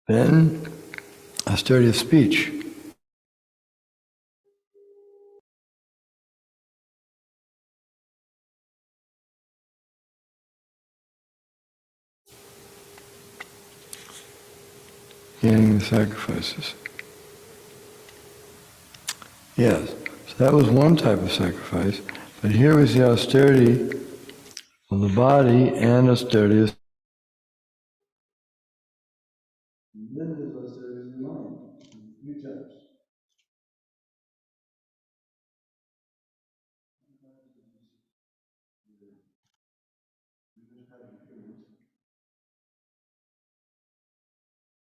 Then, austerity of speech. Hearing the sacrifices. Yes, so that was one type of sacrifice, but here we see austerity of the body and austerity of and then there's austerity of the mind, three types.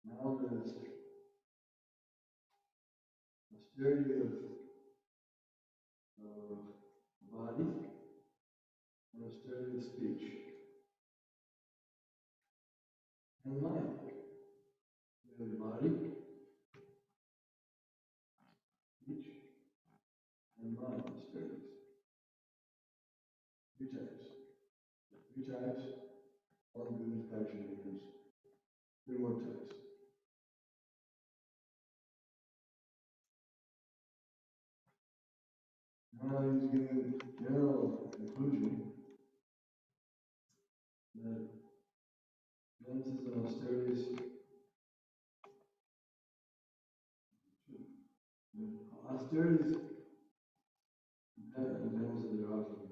Now there's austerity of body and austerity of speech and mind. We have body, speech, and mind austerities. Three types. Three types, all good action leaders. Three more types. Now he's giving general conclusion that penances and austerities, austerities depends on their offering.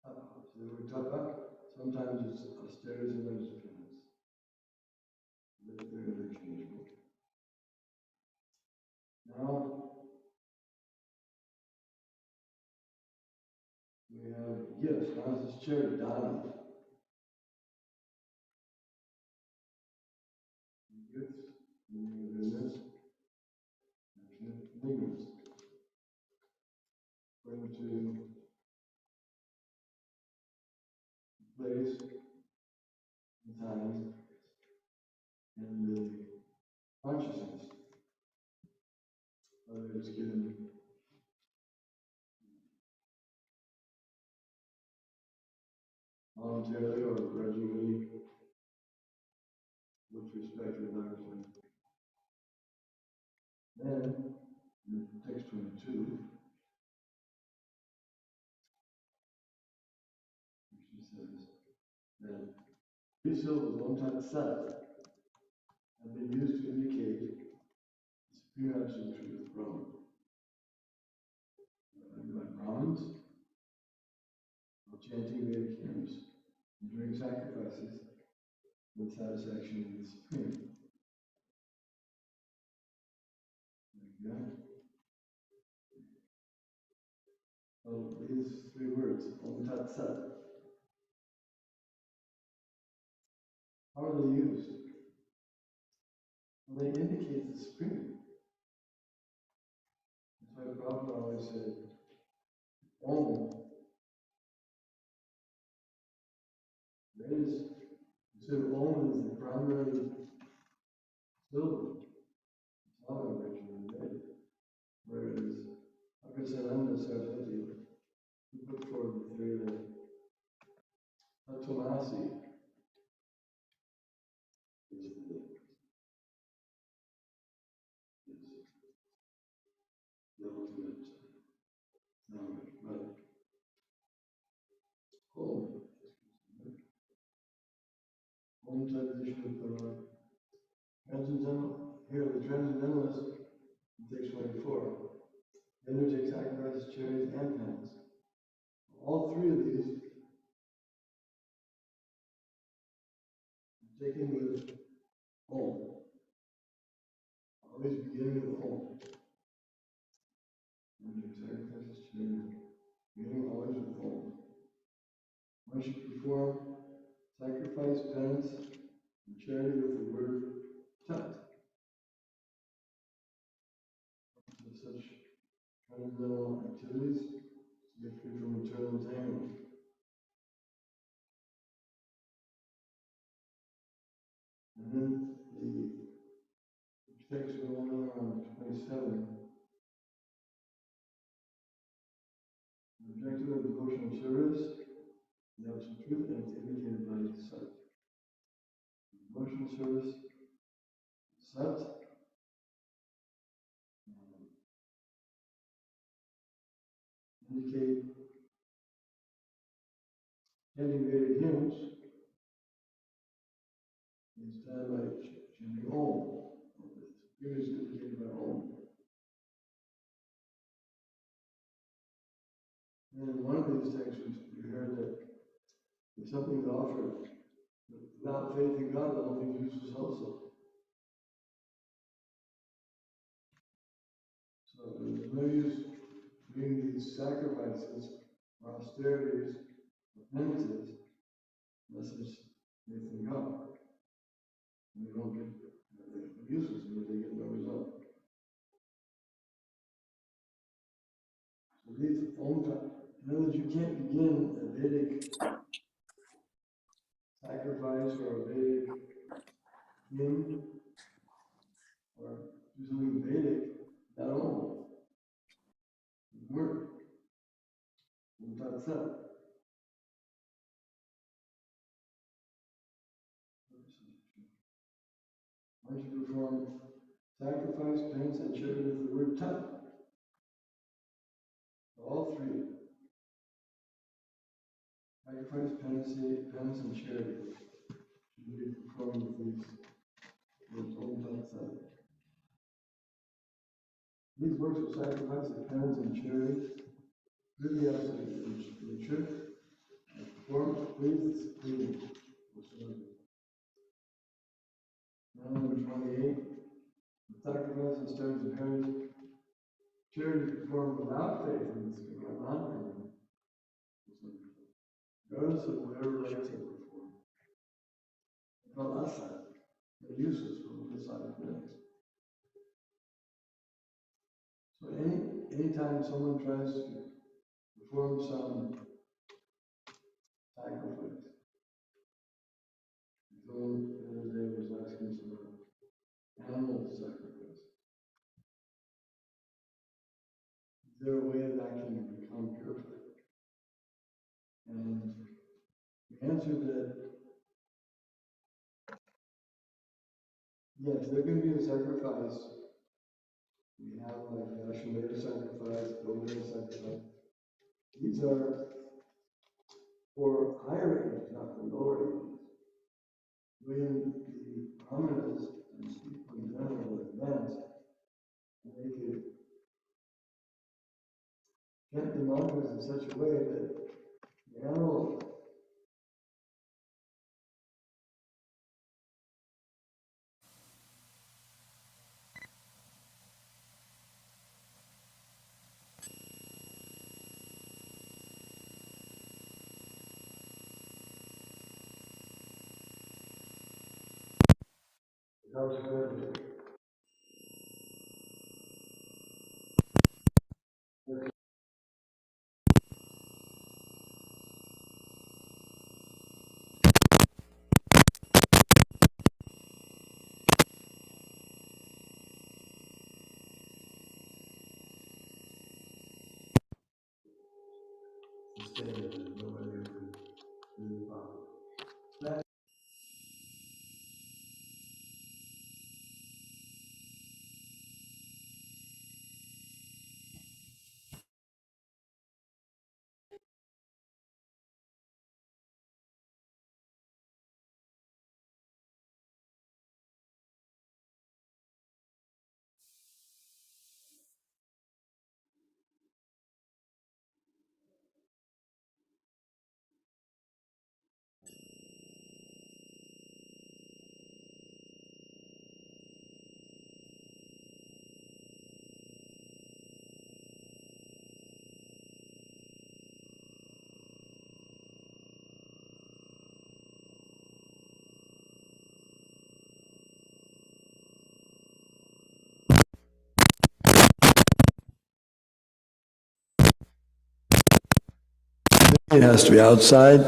So the word tapa, sometimes it's austerities, sometimes it's penance. They're interchangeable. Now we have gifts. Now this is charity, dana. Gifts, meaning goodness, lingers. According to place, and time, and the consciousness, whether it's given voluntarily or grudgingly, with respect to others. Then, in text 22, she says that these syllables, one time sat, have been used to indicate the supreme absolute truth of Brahman. By Brahmins, chanting Vedic hymns, and doing sacrifices with satisfaction of the supreme. Okay. So these three words, Om Tat Sat, how are they used? Well, they indicate the supreme. That's why Prabhupada always said, Om. There is, instead of Om is the primary syllable. It's not originally made. Whereas Akasananda Saraswati, he put forward the theory that Tatvamasi is the ultimate knowledge. But Om tradition of transcendental, here the transcendentalist in text 24, the other takes sacrifices, charities, and penance. All three of these are taken with Om, always beginning with Om. And take sacrifices, charities, beginning always with Om. One should perform sacrifice, penance, and charity with the word Tat. With such transcendental activities, to get free from eternal entanglement. And then the text going on 27, the objective of devotional service, the the absolute truth, and it's indicated by Sat. Emotional service, Sat. Indicate chanting Vedic hymns is done by chanting Om. Here is indicated by Om. And in one of these texts, we heard that if something is offered without faith in God, the whole thing is useless also. So there's no use doing these sacrifices, austerities, penances, unless there's faith in God. And they don't get useless because they get no result. So these in other words, you can't begin a Vedic sacrifice or a Vedic hymn or do something Vedic without Om. Word. That's it. Once you perform sacrifice, penance, and charity with the word Tat. All three. Sacrifice, penance, and charity should be performed with these words, Om Tat Sat. These works of sacrifice, penance, and charity really have the truth. Perform, please, please. Number 28. The sacrifice and stones of heritage. Charity performed without faith in this God, regardless of whatever rites are performed. Called asat. They're useless from this side of things. So anytime someone tries to perform some sacrifice, the other day was asking us about animal sacrifice. Is there a way that can become purified? And the answer that yes, there can be a sacrifice. We have like the Ashwamedha sacrifice, Gomeda sacrifice. These are for higher ages, not for lower ages. When the brahmanas and people in general were advanced, they could chant the mantras in such a way that the animal becomes good. It has to be outside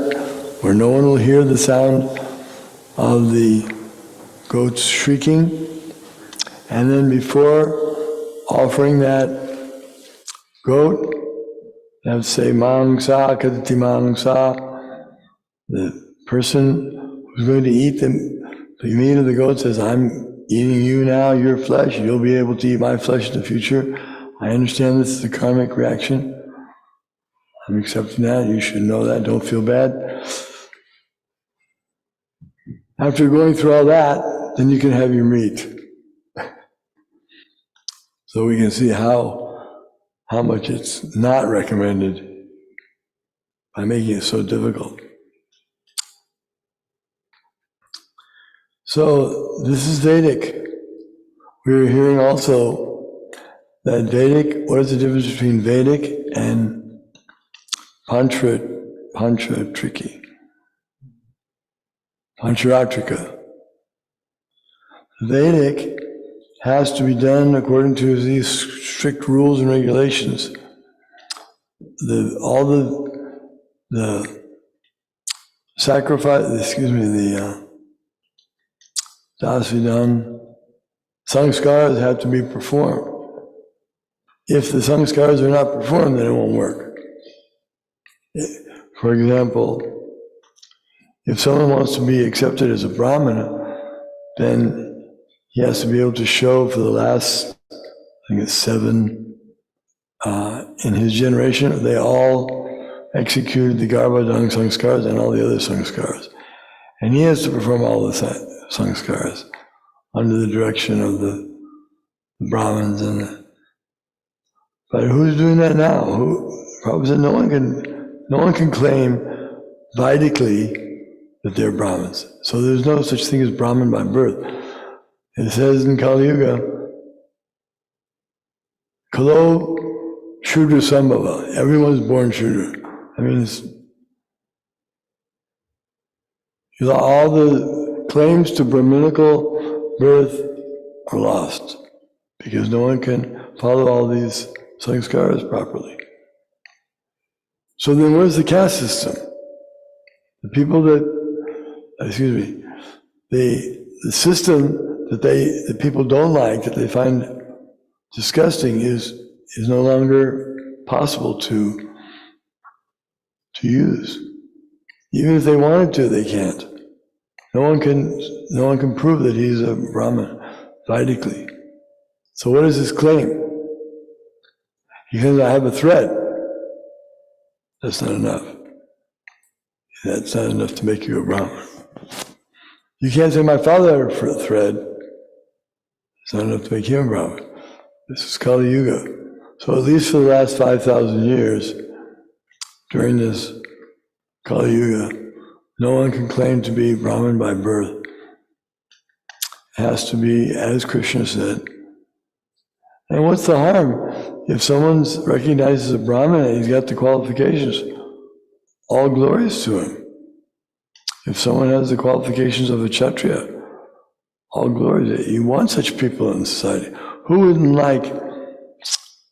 where no one will hear the sound of the goats shrieking. And then before offering that goat, you have to say Mangsa, Kadati Mangsa, The person who's going to eat the meat of the goat says, I'm eating you now, your flesh, you'll be able to eat my flesh in the future. I understand this is a karmic reaction. I'm accepting that, you should know that, don't feel bad. After going through all that, then you can have your meat. So we can see how much it's not recommended by making it so difficult. So this is Vedic. We're hearing also that Vedic, what is the difference between Vedic and Pancharatrika? Vedic has to be done according to these strict rules and regulations. All the sacrifice, the dasvidhan, sanskars have to be performed. If the sanskars are not performed, then it won't work. For example, if someone wants to be accepted as a brahmana, then he has to be able to show for the last, I think it's 7, in his generation, they all executed the garbhadang sanskars and all the other sanskars. And he has to perform all the sanskars under the direction of the Brahmins. But who's doing that now? Prabhupada said no one can claim Vedically that they're Brahmins. So there's no such thing as Brahmin by birth. It says in Kali Yuga, Kalo Shudra Sambhava, everyone's born Shudra. That means all the claims to Brahminical birth are lost because no one can follow all these sanskaras properly. So then where's the caste system? The people that, the system that people don't like, that they find disgusting, is no longer possible to use. Even if they wanted to, they can't. No one can prove that he's a Brahmin, Vedically. So what is his claim? He says, I have a thread. That's not enough. That's not enough to make you a Brahmin. You can't say, my father had a thread. It's not enough to make him a Brahmin. This is Kali Yuga. So at least for the last 5,000 years, during this Kali Yuga, no one can claim to be Brahmin by birth. It has to be, as Krishna said. And what's the harm? If someone's recognized as a Brahmin and he's got the qualifications, all glories to him. If someone has the qualifications of a Kshatriya, all glories. You want such people in society. Who wouldn't like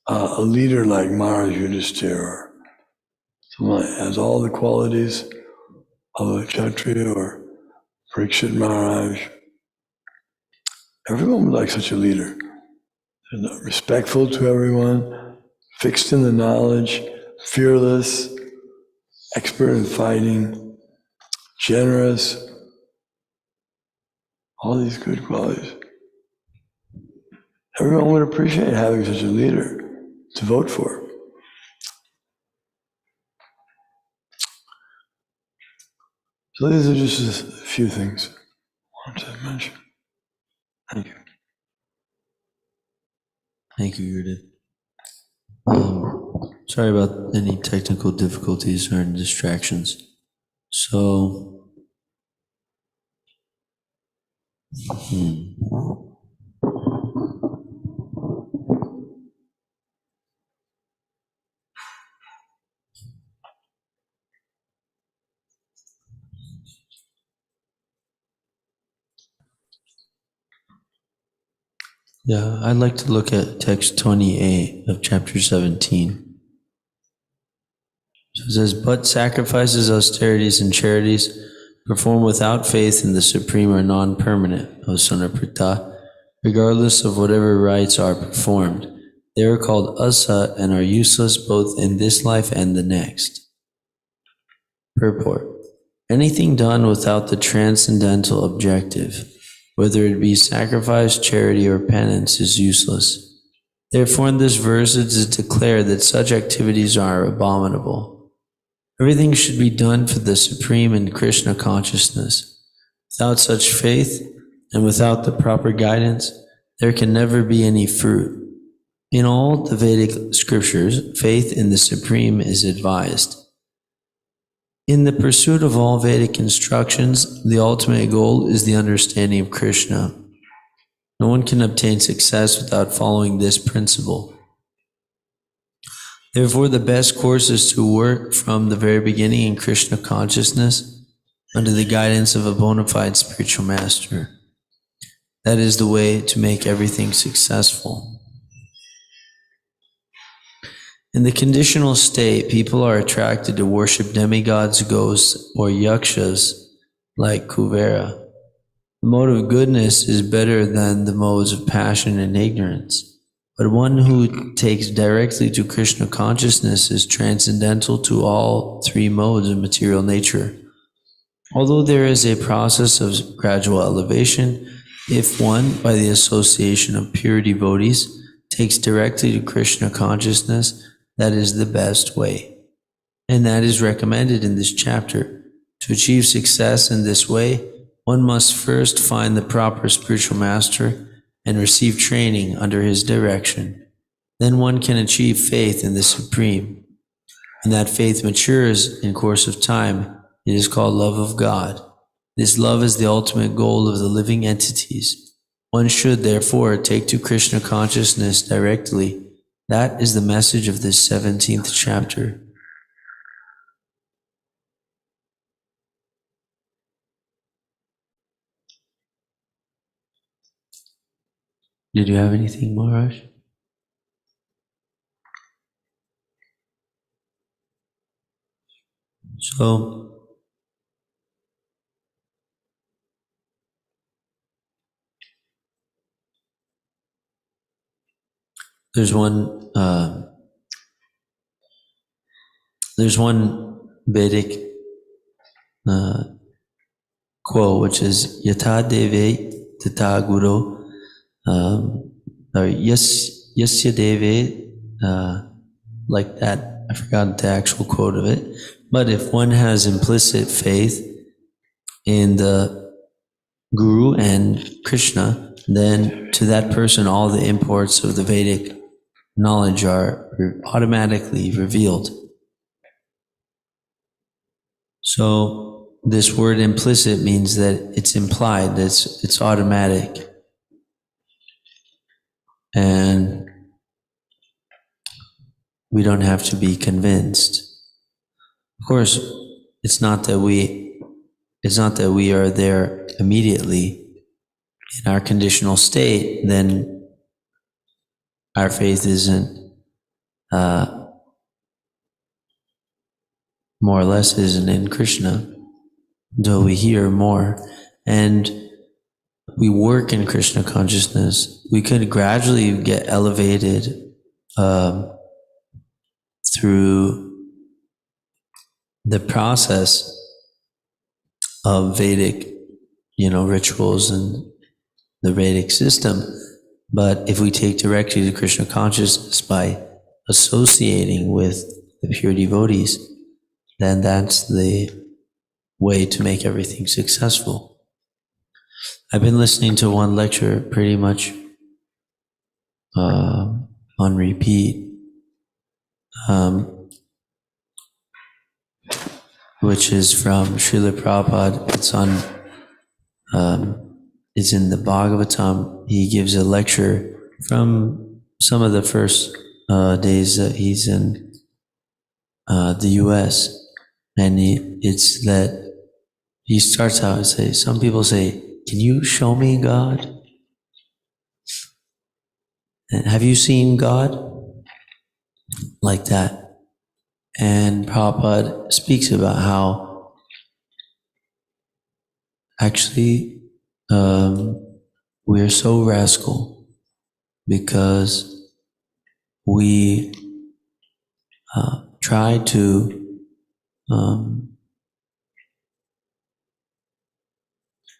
a leader like Maharaj Yudhishthira, or someone that has all the qualities of a Kshatriya, or Parikshit Maharaj? Everyone would like such a leader. They're respectful to everyone, fixed in the knowledge, fearless, expert in fighting, generous, all these good qualities. Everyone would appreciate having such a leader to vote for. So these are just a few things I wanted to mention. Thank you. Thank you, Yudit. Sorry about any technical difficulties or distractions. So, yeah, I'd like to look at text 28 of chapter 17. So it says, but sacrifices, austerities, and charities performed without faith in the Supreme are non-permanent, O son of Pritha, regardless of whatever rites are performed. They are called asat and are useless both in this life and the next. Purport. Anything done without the transcendental objective, whether it be sacrifice, charity, or penance, is useless. Therefore, in this verse it is declared that such activities are abominable. Everything should be done for the Supreme and Krishna consciousness. Without such faith and without the proper guidance, there can never be any fruit. In all the Vedic scriptures, faith in the Supreme is advised. In the pursuit of all Vedic instructions, the ultimate goal is the understanding of Krishna. No one can obtain success without following this principle. Therefore, the best course is to work from the very beginning in Krishna consciousness under the guidance of a bona fide spiritual master. That is the way to make everything successful. In the conditional state, people are attracted to worship demigods, ghosts, or yakshas like Kuvera. The mode of goodness is better than the modes of passion and ignorance. But one who takes directly to Krishna consciousness is transcendental to all three modes of material nature. Although there is a process of gradual elevation, if one, by the association of pure devotees, takes directly to Krishna consciousness, that is the best way. And that is recommended in this chapter. To achieve success in this way, one must first find the proper spiritual master and receive training under his direction. Then one can achieve faith in the Supreme. When that faith matures in course of time, it is called love of God. This love is the ultimate goal of the living entities. One should therefore take to Krishna consciousness directly. That is the message of this 17th chapter. Did you have anything, Maharaj? So, there's one Vedic quote, which is Yata Deve Tata Guru, or Yasya Deve, like that. I forgot the actual quote of it. But if one has implicit faith in the Guru and Krishna, then to that person all the imports of the Vedic knowledge are automatically revealed. So this word implicit means that it's implied, it's automatic. And we don't have to be convinced. Of course, it's not that we are there immediately. In our conditional state, then our faith isn't, more or less isn't in Krishna, until we hear more. And we work in Krishna consciousness. We could gradually get elevated through the process of Vedic, rituals and the Vedic system. But if we take directly to Krishna consciousness by associating with the pure devotees, then that's the way to make everything successful. I've been listening to one lecture pretty much on repeat, which is from Srila Prabhupada. It's in the Bhagavatam. He gives a lecture from some of the first days that he's in the US. And it's that he starts out and says, some people say, "Can you show me God? And have you seen God?" Like that. And Prabhupada speaks about how actually we are so rascal because we try to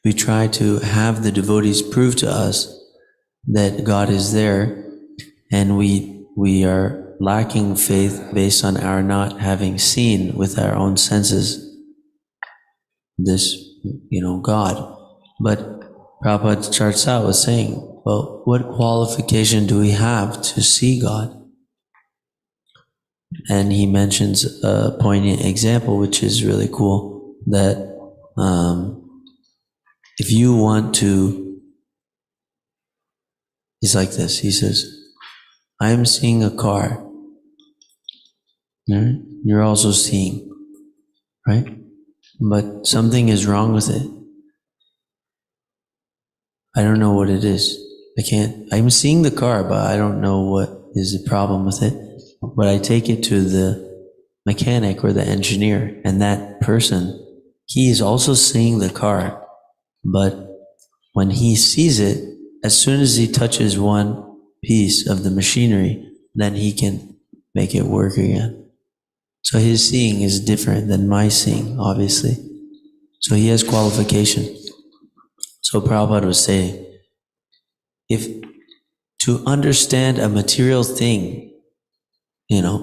we try to have the devotees prove to us that God is there, and we are lacking faith based on our not having seen with our own senses this, God. But Prabhupada starts out with saying, well, what qualification do we have to see God? And he mentions a poignant example, which is really cool, that if you want to, he's like this, he says, I am seeing a car. You're also seeing, right? But something is wrong with it. I don't know what it is. I'm seeing the car, but I don't know what is the problem with it. But I take it to the mechanic or the engineer, and that person, he is also seeing the car, but when he sees it, as soon as he touches one piece of the machinery, then he can make it work again. So his seeing is different than my seeing, obviously. So he has qualification. So Prabhupada was saying, if to understand a material thing,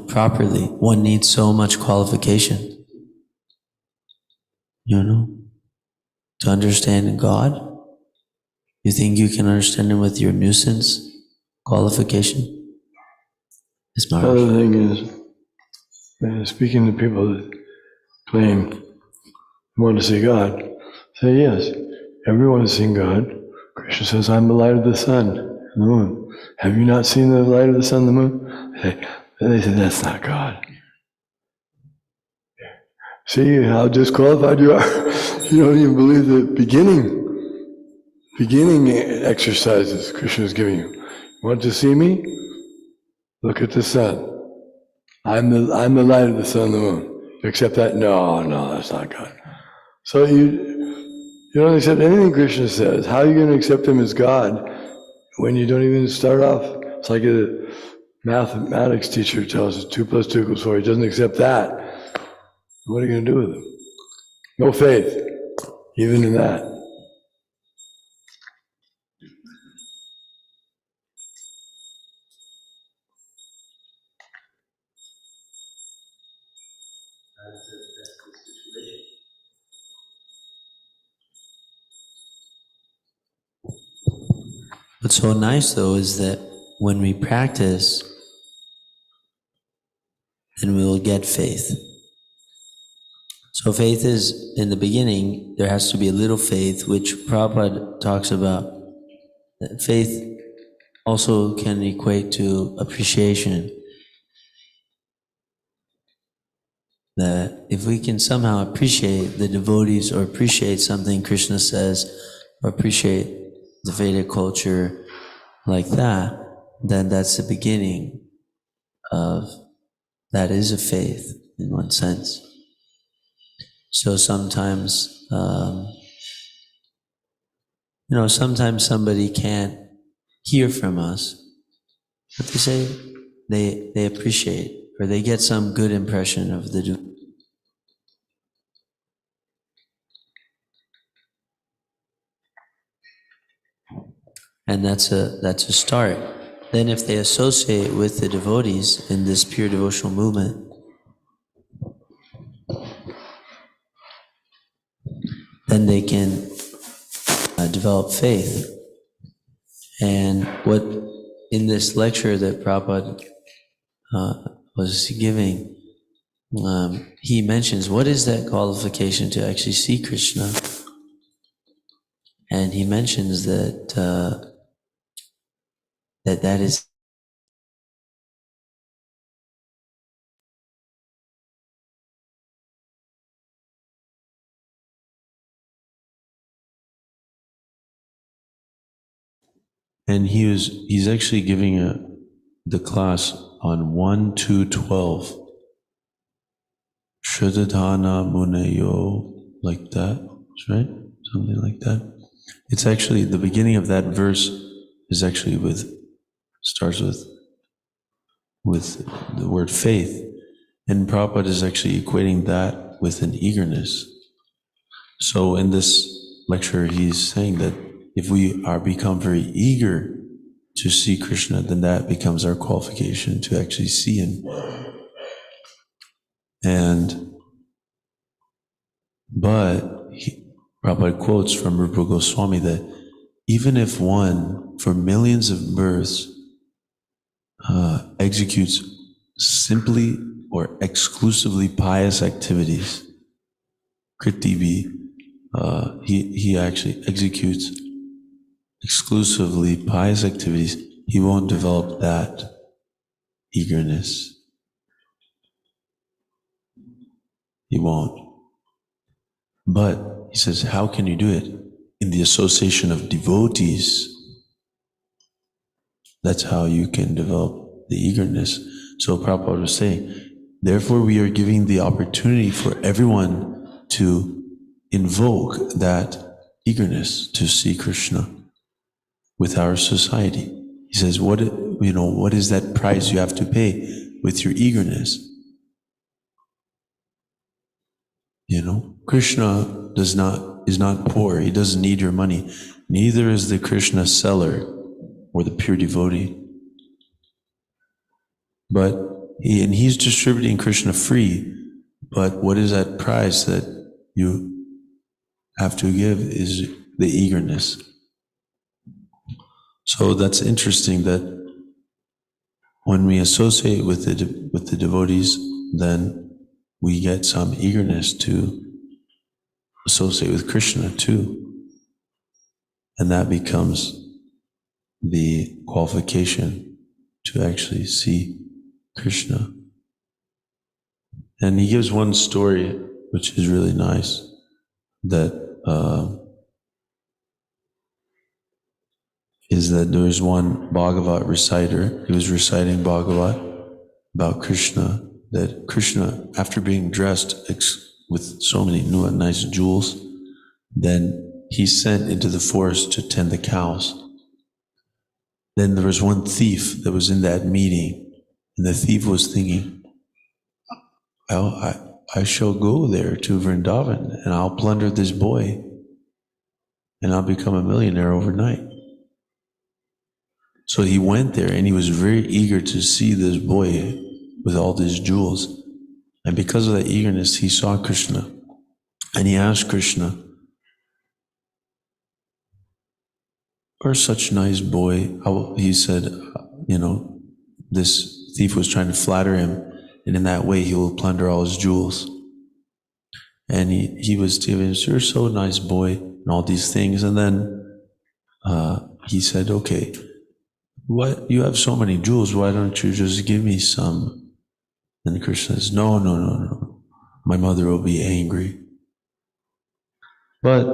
properly, one needs so much qualification. To understand God, you think you can understand Him with your nuisance qualification? It's The other thing is, speaking to people that claim they want to see God, say yes, everyone has seen God. Krishna says, I'm the light of the sun and the moon. Have you not seen the light of the sun and the moon? They say, that's not God. See how disqualified you are? You don't even believe the beginning exercises Krishna is giving you. You want to see me? Look at the sun. I'm the light of the sun and the moon. You accept that? No, that's not God. So you don't accept anything Krishna says. How are you going to accept him as God when you don't even start off? It's like a mathematics teacher tells us 2 + 2 = 4. He doesn't accept that. What are you going to do with him? No faith, even in that. What's so nice though is that when we practice, then we will get faith. So faith is, in the beginning, there has to be a little faith, which Prabhupada talks about. That faith also can equate to appreciation. That if we can somehow appreciate the devotees or appreciate something Krishna says, or appreciate the Vedic culture like that, then that's the beginning of, that is a faith in one sense. So sometimes, sometimes somebody can't hear from us, but they say they appreciate, or they get some good impression of the. And that's a start. Then if they associate with the devotees in this pure devotional movement, then they can develop faith. And what in this lecture that Prabhupada was giving, he mentions, what is that qualification to actually see Krishna? And he mentions that that is and he's actually giving the class on 1-2-12. Shradhana Muneyo, like that, right? Something like that. It's actually, the beginning of that verse is actually starts with the word faith. And Prabhupada is actually equating that with an eagerness. So in this lecture, he's saying that if we are become very eager to see Krishna, then that becomes our qualification to actually see him. Prabhupada quotes from Rupa Goswami that even if one, for millions of births, executes simply or exclusively pious activities, Kritibi, he actually executes exclusively pious activities, he won't develop that eagerness. He won't. But he says, how can you do it? In the association of devotees. That's how you can develop the eagerness. So Prabhupada was saying, therefore we are giving the opportunity for everyone to invoke that eagerness to see Krishna with our society. He says, what is that price you have to pay with your eagerness? Krishna is not poor. He doesn't need your money. Neither is the Krishna seller or the pure devotee. But he's distributing Krishna free. But what is that price that you have to give is the eagerness. So that's interesting that when we associate with the devotees, then we get some eagerness to associate with Krishna too. And that becomes the qualification to actually see Krishna. And he gives one story which is really nice, that is that there's one Bhagavad reciter, he was reciting Bhagavad about Krishna, that Krishna, after being dressed with so many new and nice jewels, then he's sent into the forest to tend the cows. Then there was one thief that was in that meeting, and the thief was thinking, I shall go there to Vrindavan, and I'll plunder this boy, and I'll become a millionaire overnight. So he went there, and he was very eager to see this boy with all these jewels. And because of that eagerness, he saw Krishna, and he asked Krishna, "You're such a nice boy." He said, this thief was trying to flatter him, and in that way he will plunder all his jewels. And he was telling him, "You're so nice boy," and all these things. And then he said, "Okay, what, you have so many jewels, why don't you just give me some?" And Krishna says, no, my mother will be angry. But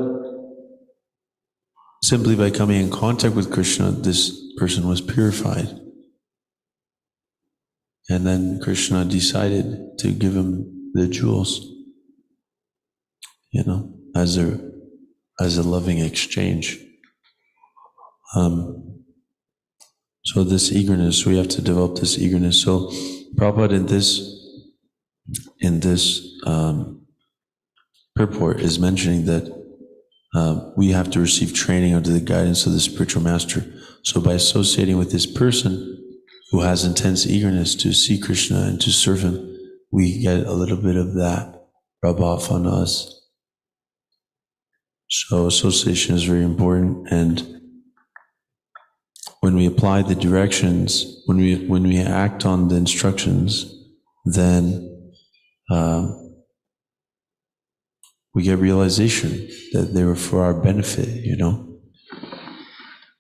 simply by coming in contact with Krishna, this person was purified. And then Krishna decided to give him the jewels, as a loving exchange. So this eagerness, we have to develop this eagerness. So Prabhupada in this purport is mentioning that we have to receive training under the guidance of the spiritual master. So by associating with this person who has intense eagerness to see Krishna and to serve him, we get a little bit of that rub off on us. So association is very important, and when we apply the directions, when we act on the instructions, then we get realization that they were for our benefit,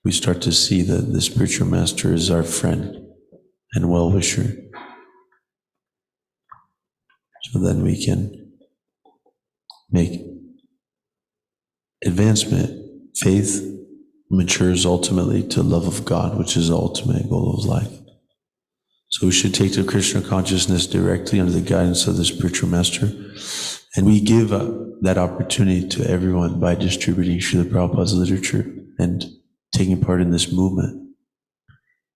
We start to see that the spiritual master is our friend and well-wisher. So then we can make advancement. Faith matures ultimately to love of God, which is the ultimate goal of life. So we should take to Krishna consciousness directly under the guidance of the spiritual master. And we give that opportunity to everyone by distributing Srila Prabhupada's literature and taking part in this movement.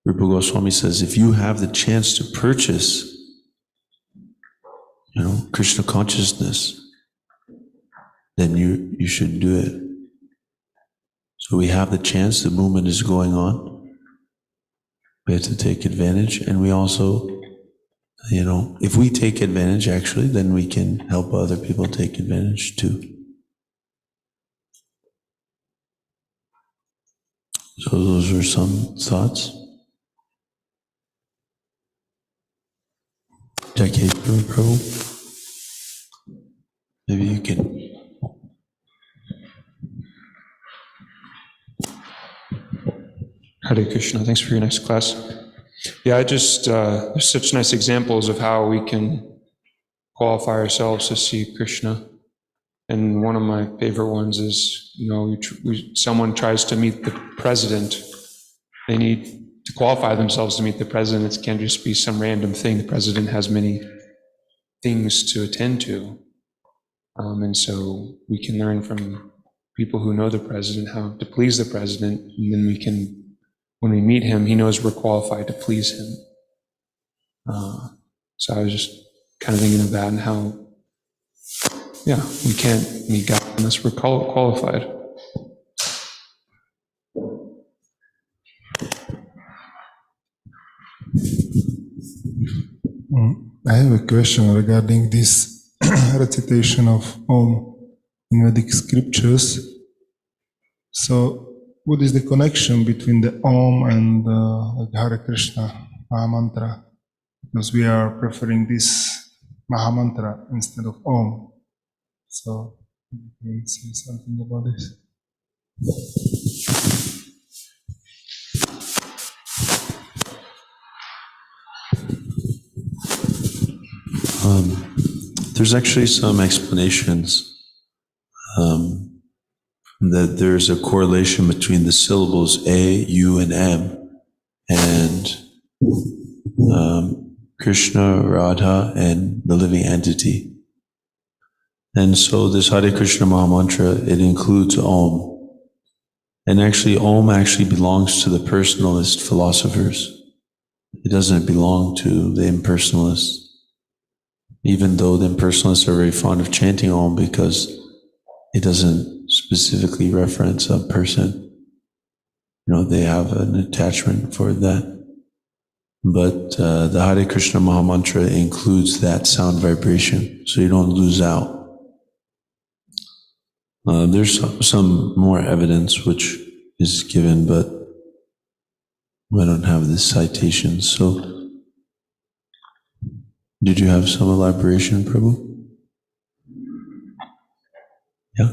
Rupa Goswami says, if you have the chance to purchase, Krishna consciousness, then you should do it. So we have the chance, the movement is going on. We have to take advantage, and we also, if we take advantage actually, then we can help other people take advantage too. So those are some thoughts. Jackie Prabhu, maybe you can. Hare Krishna, thanks for your nice class. Yeah, there's such nice examples of how we can qualify ourselves to see Krishna. And one of my favorite ones is, someone tries to meet the president. They need to qualify themselves to meet the president. It can't just be some random thing. The president has many things to attend to. And so we can learn from people who know the president how to please the president. And then we can, when we meet him, he knows we're qualified to please him. So I was just kind of thinking of that and how, we can't meet God unless we're qualified. I have a question regarding this recitation of Om in Vedic scriptures. So, what is the connection between the Om and the Hare Krishna Mahamantra? Because we are preferring this Mahamantra instead of Om. So, you can say something about this. There's actually some explanations that there's a correlation between the syllables A, U, and M, and Krishna, Radha, and the living entity. And so this Hare Krishna Mahamantra, it includes Om. And actually, Om actually belongs to the personalist philosophers. It doesn't belong to the impersonalists. Even though the impersonalists are very fond of chanting Om because it doesn't specifically reference a person. They have an attachment for that. But the Hare Krishna Mahamantra includes that sound vibration, so you don't lose out. There's some more evidence which is given, but I don't have the citations. So, did you have some elaboration, Prabhu? Yeah.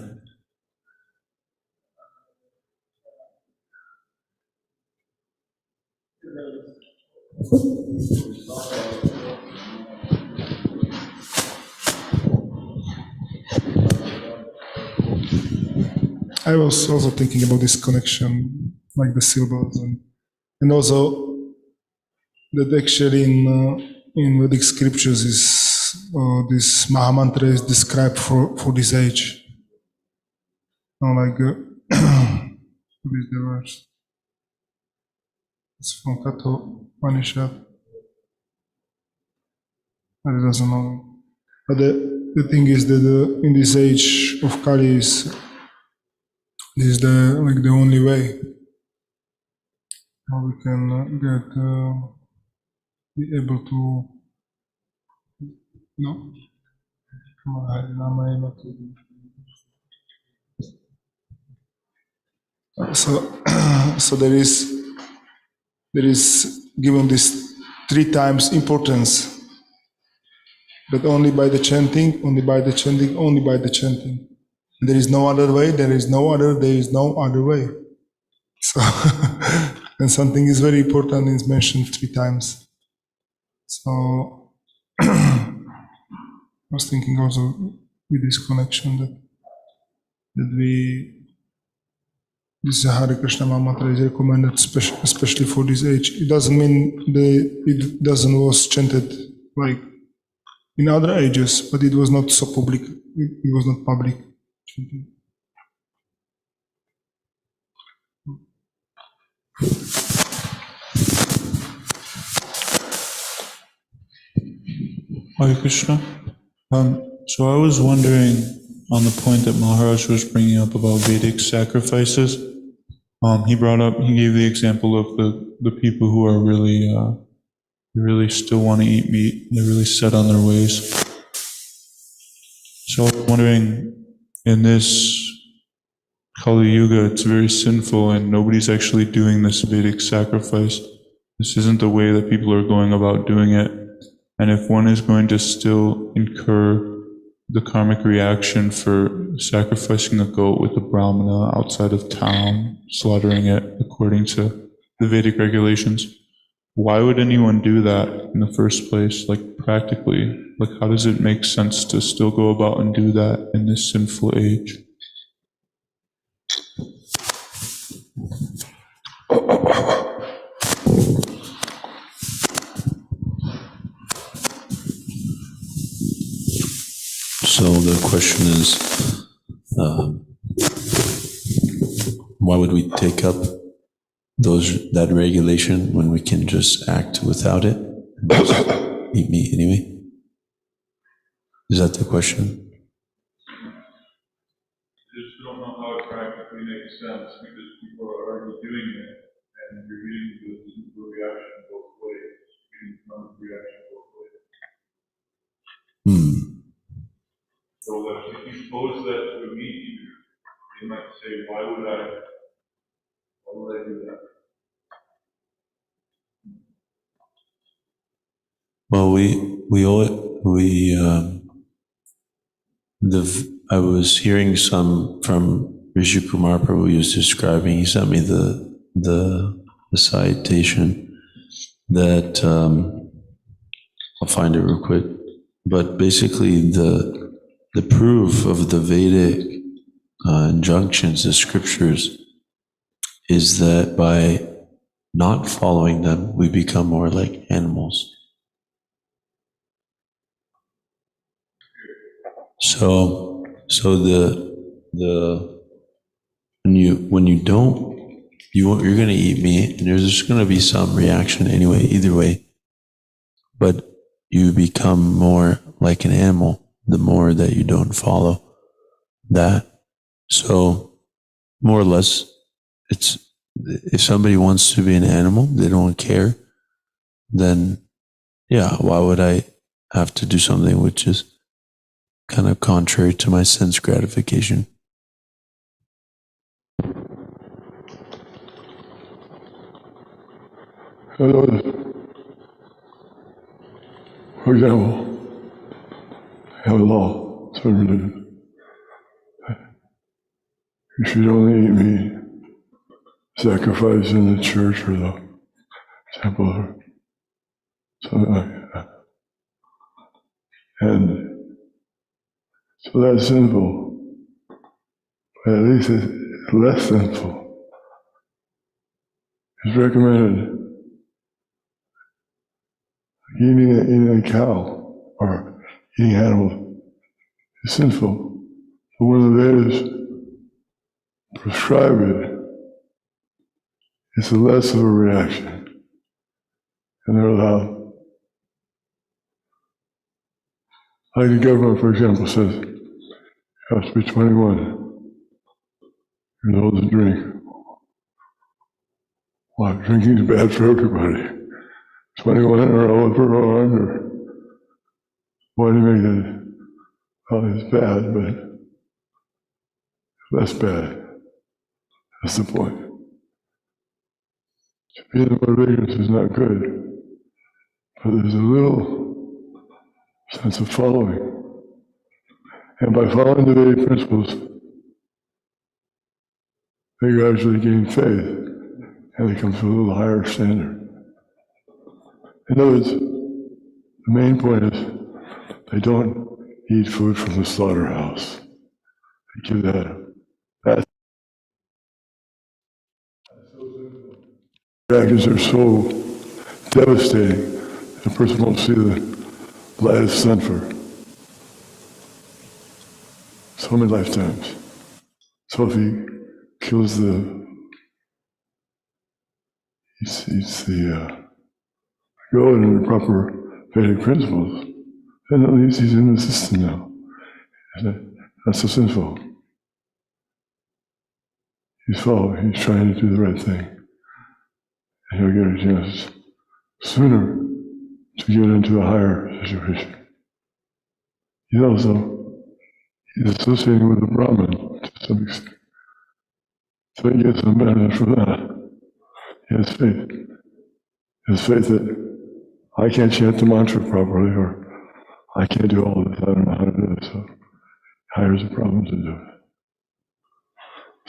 I was also thinking about this connection, like the syllables, and also that actually in Vedic scriptures is this Mahamantra is described for this age. Like what is the verse? It's from Katha Upanishad. I doesn't know, but the thing is that in this age of Kali this is the only way how we can be able to so there is given this 3 times importance that only by the chanting, only by the chanting, only by the chanting. There is no other way, there is no other way. So, and something is very important is mentioned 3 times. So, I was thinking also with this connection that this Hare Krishna Mahamantra is recommended especially for this age. It doesn't mean it doesn't was chanted like in other ages, but it was not so public. It was not public. Hare Krishna. So I was wondering on the point that Maharaj was bringing up about Vedic sacrifices. He gave the example of the people who are really still want to eat meat. They're really set on their ways. So I'm wondering, in this Kali Yuga, it's very sinful and nobody's actually doing this Vedic sacrifice. This isn't the way that people are going about doing it. And if one is going to still incur the karmic reaction for sacrificing a goat with a brahmana outside of town, slaughtering it according to the Vedic regulations, why would anyone do that in the first place? Like practically, like how does it make sense to still go about and do that in this sinful age? So the question is, why would we take up that regulation when we can just act without it and just eat meat anyway? Is that the question? I just don't know how it practically makes sense because people are already doing it and you're getting the reaction both ways. You're getting the reaction both ways. So if you pose that to a meat eater, they might say, why would I do that? Well, I was hearing some from Rishi Kumar Prabhu. He was describing. He sent me the citation that I'll find it real quick. But basically, the proof of the Vedic injunctions, the scriptures, is that by not following them, we become more like animals. So when you don't, you're going to eat meat, and there's just going to be some reaction anyway, either way. But you become more like an animal the more that you don't follow that. So more or less, it's if somebody wants to be an animal, they don't care, then yeah, why would I have to do something which is kind of contrary to my sense gratification? For example, have a law, some religion. You should only eat meat sacrificed in the church or the temple or something like that. And so that's sinful, but at least it's less sinful. It's recommended eating a cow or eating animals is sinful. But when the Vedas prescribe it, it's less of a reaction. And they're allowed. Like the government, for example, says you have to be 21 years old to drink. Well, drinking is bad for everybody. 21 or over or under. Why do you make that? Well, it's bad, but less bad. That's the point. To be in the mode of ignorance is not good, but there's a little sense of following. And by following the Vedic principles, they gradually gain faith, and they come to a little higher standard. In other words, the main point is they don't eat food from the slaughterhouse. They give that up. That's actions are so devastating, a person won't see the light of the sun for so many lifetimes. So if he kills eats the goat in the proper Vedic principles, then at least he's in the system now. Not so sinful. he's trying to do the right thing. And he'll get a chance sooner to get into a higher situation. He's associating with the Brahmin to some extent. So he gets some benefit from that. He has faith. He has faith that I can't chant the mantra properly, or I can't do all this, I don't know how to do it, so he hires a Brahmin to do it.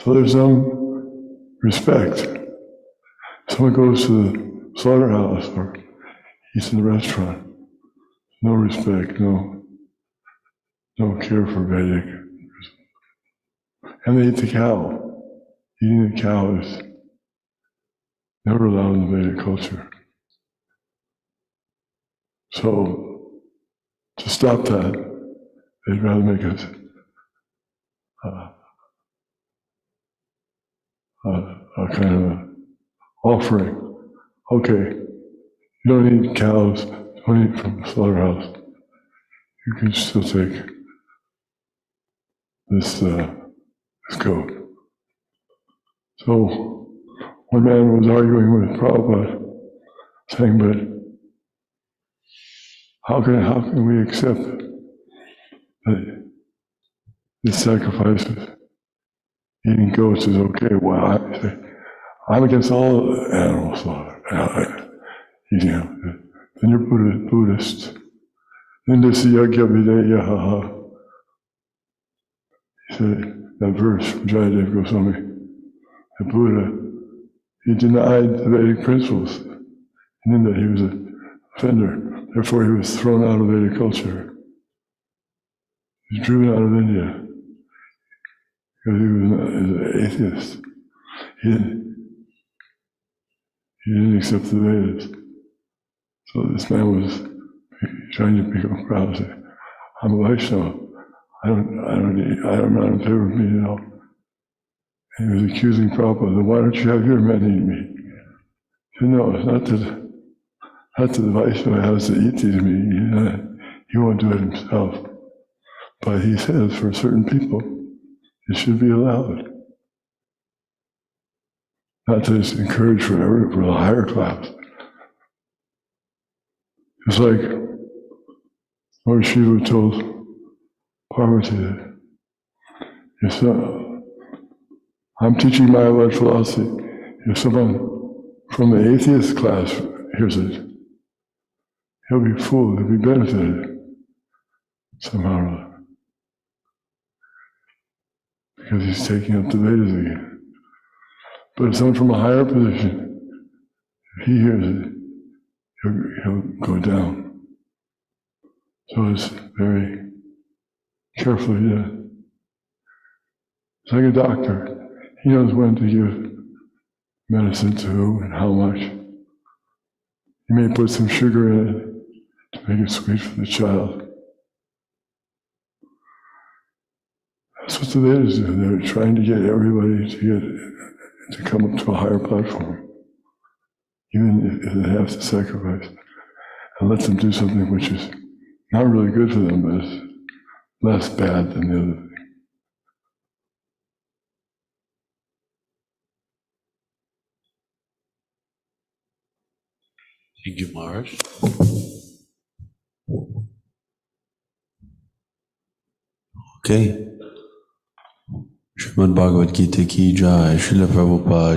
So there's some respect. Someone goes to the slaughterhouse or eats in the restaurant, no respect, no care for Vedic. And they eat the cow. Eating the cow is never allowed in the Vedic culture. So, to stop that, they'd rather make a kind of an offering. Okay, you don't eat cows, don't eat from the slaughterhouse. You can still take this goat. So, one man was arguing with Prabhupada, saying, but how can we accept that this sacrifice of eating goats is okay? Well, I'm against all animal slaughter. Then you're Buddhist. Indasya yagya videya haha. He said that verse from Danavir Goswami, the Buddha, he denied the Vedic principles. And in that he was an offender. Therefore he was thrown out of Vedic culture. He was driven out of India because he was an atheist. He didn't accept the Vedas. So this man was trying to become proud and say, I'm a Vaishnava. I'm not in favor of meat at all. And he was accusing Prabhupada, why don't you have your men eat meat? He said, no, it's not that the Vaishnava has to eat these meat. He won't do it himself. But he says for certain people, it should be allowed. Not that it's encouraged for the higher class. It's like Lord Shiva told Parvati that I'm teaching my Lord philosophy. If someone from the atheist class hears it, he'll be fooled, he'll be benefited somehow or other. Because he's taking up the Vedas again. But if someone from a higher position, if he hears it, he'll go down. So it's very carefully done. It's like a doctor. He knows when to give medicine to who and how much. He may put some sugar in it to make it sweet for the child. That's what the Vedas do. They're trying to get everybody to come up to a higher platform, even if they have to sacrifice, and let them do something which is not really good for them, but it's less bad than the other thing. Thank you, Maharaj. Okay. Srimad Bhagavad Gita ki jai, Srila Prabhupada